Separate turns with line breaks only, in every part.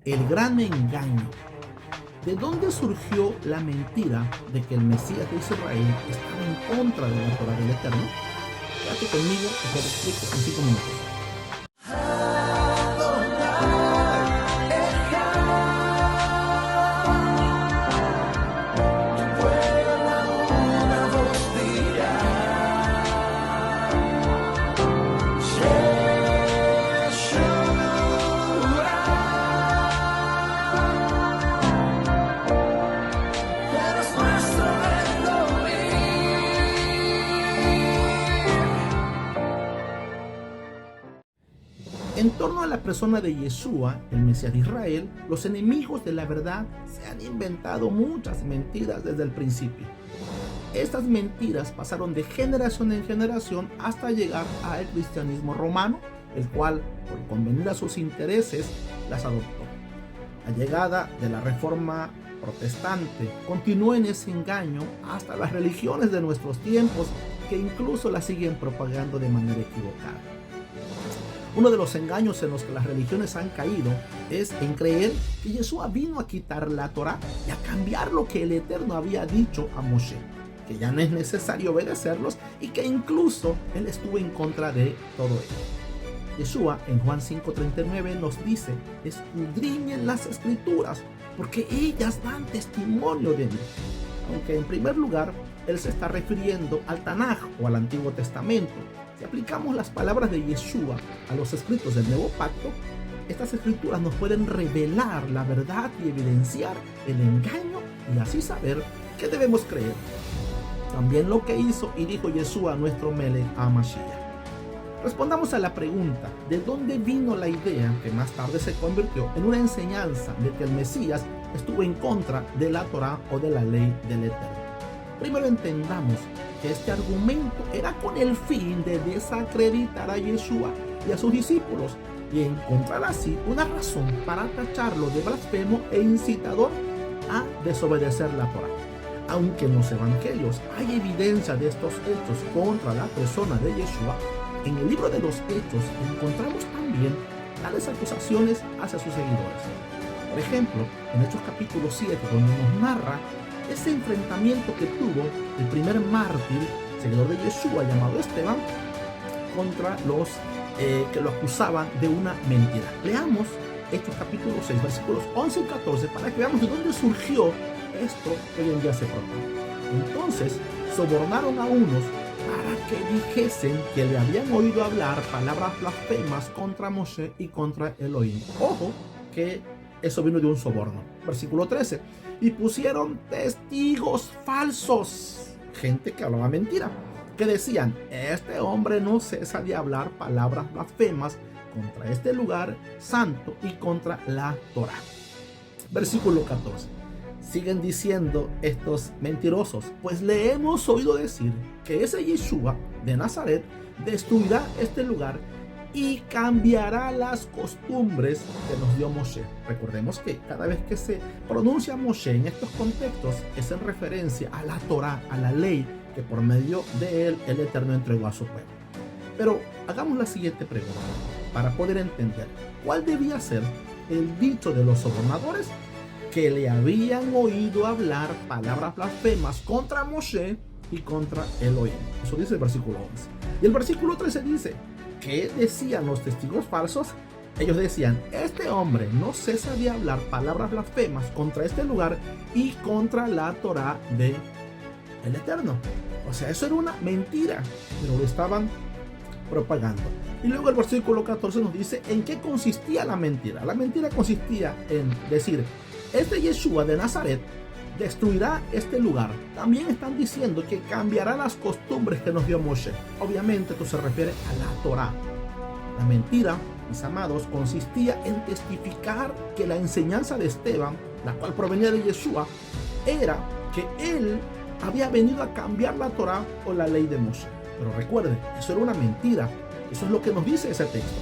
El gran engaño. ¿De dónde surgió la mentira de que el Mesías de Israel estaba en contra de la Torá del Eterno? Quédate conmigo y te lo explico en 5 minutos. En torno a la persona de Yeshua, el Mesías de Israel, los enemigos de la verdad se han inventado muchas mentiras desde el principio. Estas mentiras pasaron de generación en generación hasta llegar al cristianismo romano, el cual, por convenir a sus intereses, las adoptó. La llegada de la Reforma protestante continuó en ese engaño hasta las religiones de nuestros tiempos, que incluso la siguen propagando de manera equivocada. Uno de los engaños en los que las religiones han caído es en creer que Yeshua vino a quitar la Torá y a cambiar lo que el Eterno había dicho a Moshe, que ya no es necesario obedecerlos y que incluso él estuvo en contra de todo ello. Yeshua en Juan 5:39 nos dice: escudriñen las escrituras porque ellas dan testimonio de mí. Aunque en primer lugar él se está refiriendo al Tanaj o al Antiguo Testamento. Si aplicamos las palabras de Yeshua a los escritos del Nuevo Pacto, estas escrituras nos pueden revelar la verdad y evidenciar el engaño y así saber qué debemos creer. También lo que hizo y dijo Yeshua, nuestro Melech HaMashiach. Respondamos a la pregunta: ¿de dónde vino la idea que más tarde se convirtió en una enseñanza de que el Mesías estuvo en contra de la Torá o de la ley del Eterno? Primero entendamos que este argumento era con el fin de desacreditar a Yeshua y a sus discípulos y encontrar así una razón para tacharlo de blasfemo e incitador a desobedecer la Torá. Aunque en los evangelios hay evidencia de estos hechos contra la persona de Yeshua, en el libro de los Hechos encontramos también tales acusaciones hacia sus seguidores. Por ejemplo, en Hechos capítulo 7, donde nos narra ese enfrentamiento que tuvo el primer mártir, seguidor de Yeshua, llamado Esteban, contra los que lo acusaban de una mentira. Leamos Hechos capítulo 6, versículos 11 y 14, para que veamos de dónde surgió esto que hoy en día se proclama. Entonces, sobornaron a unos para que dijesen que le habían oído hablar palabras blasfemas contra Moshe y contra Elohim. Ojo, que eso vino de un soborno. Versículo 13. Y pusieron testigos falsos, gente que hablaba mentira, que decían: este hombre no cesa de hablar palabras blasfemas contra este lugar santo y contra la Torá. Versículo 14. Siguen diciendo estos mentirosos: pues le hemos oído decir que ese Yeshua de Nazaret destruirá este lugar y cambiará las costumbres que nos dio Moshe. Recordemos que cada vez que se pronuncia Moshe en estos contextos es en referencia a la Torá, a la ley que por medio de él el Eterno entregó a su pueblo. Pero hagamos la siguiente pregunta para poder entender cuál debía ser el dicho de los sobornadores: que le habían oído hablar palabras blasfemas contra Moshe y contra Elohim. Eso dice el versículo 11. Y el versículo 13 dice: ¿qué decían los testigos falsos? Ellos decían: este hombre no cesa de hablar palabras blasfemas contra este lugar y contra la Torá de el Eterno. O sea, eso era una mentira, pero lo estaban propagando. Y luego el versículo 14 nos dice en qué consistía la mentira. La mentira consistía en decir: este Yeshua de Nazaret destruirá este lugar. También están diciendo que cambiará las costumbres que nos dio Moshe. Obviamente esto se refiere a la Torá. La mentira, mis amados, consistía en testificar que la enseñanza de Esteban, la cual provenía de Yeshua, era que él había venido a cambiar la Torá o la ley de Moshe. Pero recuerden, eso era una mentira. Eso es lo que nos dice ese texto.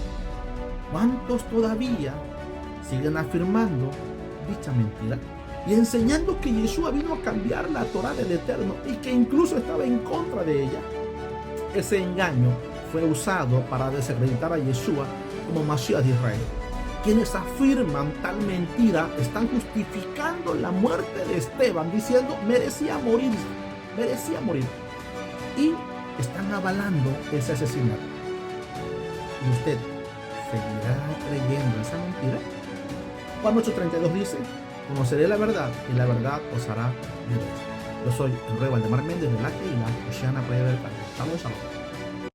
¿Cuántos todavía siguen afirmando dicha mentira y enseñando que Yeshua vino a cambiar la Torá del Eterno y que incluso estaba en contra de ella? Ese engaño fue usado para desacreditar a Yeshua como Mashiach de Israel, quienes afirman tal mentira están justificando la muerte de Esteban, diciendo merecía morir, y están avalando ese asesinato. ¿Y usted seguirá creyendo esa mentira? Juan 8:32 dice: conoceré la verdad y la verdad os hará libres. Yo soy Enrique Valdemar Méndez de la Keila Oceana Playa del Carmen. Estamos a